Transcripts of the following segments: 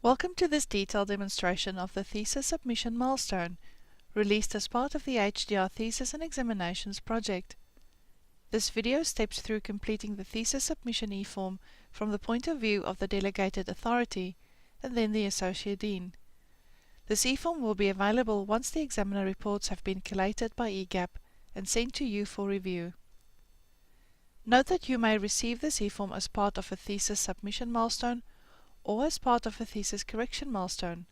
Welcome to this detailed demonstration of the Thesis Submission milestone, released as part of the HDR Thesis and Examinations project. This video steps through completing the Thesis Submission eForm from the point of view of the Delegated Authority and then the Associate Dean. This eForm will be available once the examiner reports have been collated by EGAP and sent to you for review. Note that you may receive this eForm as part of a Thesis Submission milestone or as part of a thesis correction milestone.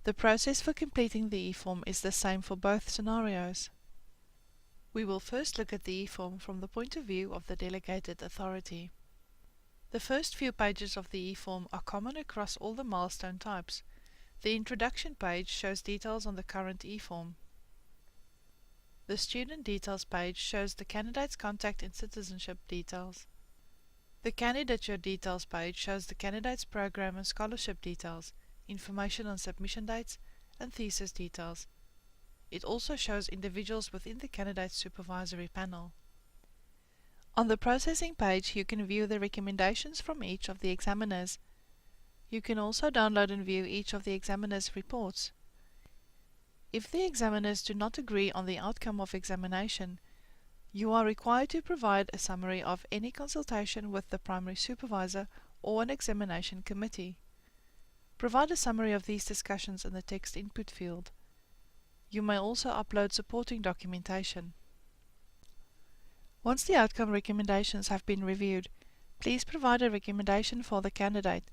The process for completing the eForm is the same for both scenarios. We will first look at the eForm from the point of view of the Delegated Authority. The first few pages of the eForm are common across all the milestone types. The introduction page shows details on the current eForm. The student details page shows the candidate's contact and citizenship details. The candidature details page shows the candidate's program and scholarship details, information on submission dates, and thesis details. It also shows individuals within the candidate's supervisory panel. On the processing page, you can view the recommendations from each of the examiners. You can also download and view each of the examiner's reports. If the examiners do not agree on the outcome of examination, you are required to provide a summary of any consultation with the primary supervisor or an examination committee. Provide a summary of these discussions in the text input field. You may also upload supporting documentation. Once the outcome recommendations have been reviewed, please provide a recommendation for the candidate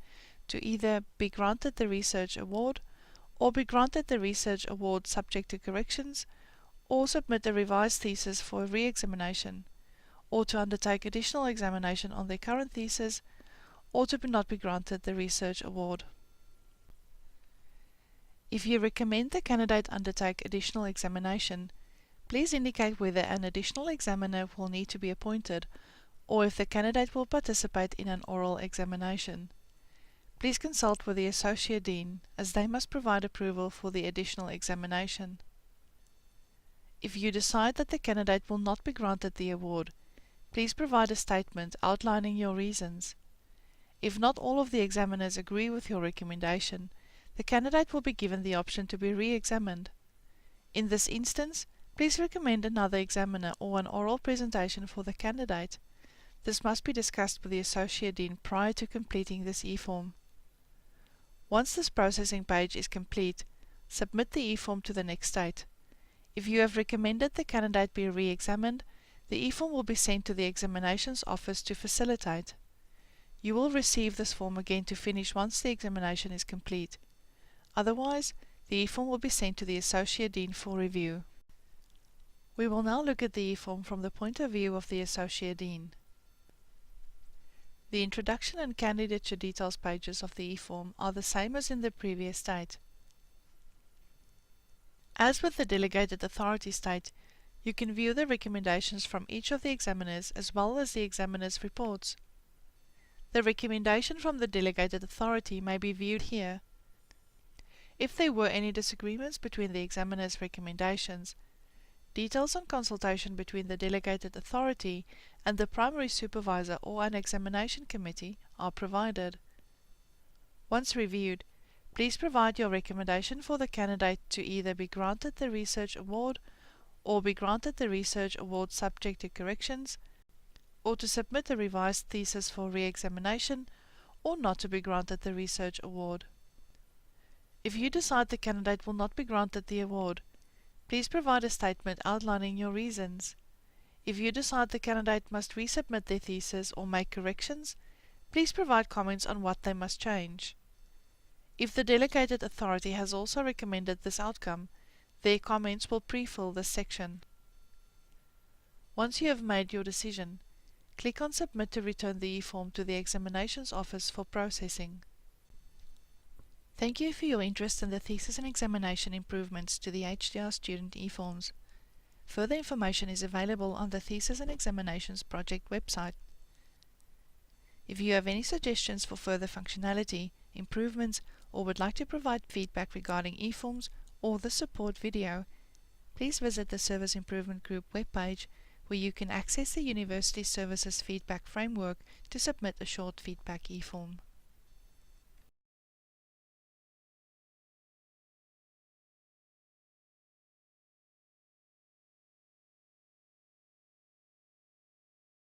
to either be granted the research award or be granted the research award subject to corrections, or submit a revised thesis for re-examination, or to undertake additional examination on their current thesis, or to not be granted the research award. If you recommend the candidate undertake additional examination, please indicate whether an additional examiner will need to be appointed, or if the candidate will participate in an oral examination. Please consult with the Associate Dean, as they must provide approval for the additional examination. If you decide that the candidate will not be granted the award, please provide a statement outlining your reasons. If not all of the examiners agree with your recommendation, the candidate will be given the option to be re-examined. In this instance, please recommend another examiner or an oral presentation for the candidate. This must be discussed with the Associate Dean prior to completing this eForm. Once this processing page is complete, submit the eForm to the next state. If you have recommended the candidate be re-examined, the eForm will be sent to the examinations office to facilitate. You will receive this form again to finish once the examination is complete. Otherwise, the eForm will be sent to the Associate Dean for review. We will now look at the eForm from the point of view of the Associate Dean. The introduction and candidature details pages of the eForm are the same as in the previous state. As with the Delegated Authority state, you can view the recommendations from each of the examiners as well as the examiner's reports. The recommendation from the Delegated Authority may be viewed here. If there were any disagreements between the examiner's recommendations, details on consultation between the Delegated Authority and the primary supervisor or an examination committee are provided. Once reviewed, please provide your recommendation for the candidate to either be granted the research award or be granted the research award subject to corrections, or to submit a revised thesis for re-examination, or not to be granted the research award. If you decide the candidate will not be granted the award, please provide a statement outlining your reasons. If you decide the candidate must resubmit their thesis or make corrections, please provide comments on what they must change. If the Delegated Authority has also recommended this outcome, their comments will pre-fill this section. Once you have made your decision, click on Submit to return the eForm to the Examinations Office for processing. Thank you for your interest in the thesis and examination improvements to the HDR student eForms. Further information is available on the Thesis and Examinations project website. If you have any suggestions for further functionality, improvements, or would like to provide feedback regarding eForms or the support video, please visit the Service Improvement Group webpage, where you can access the University Services Feedback Framework to submit a short feedback eForm.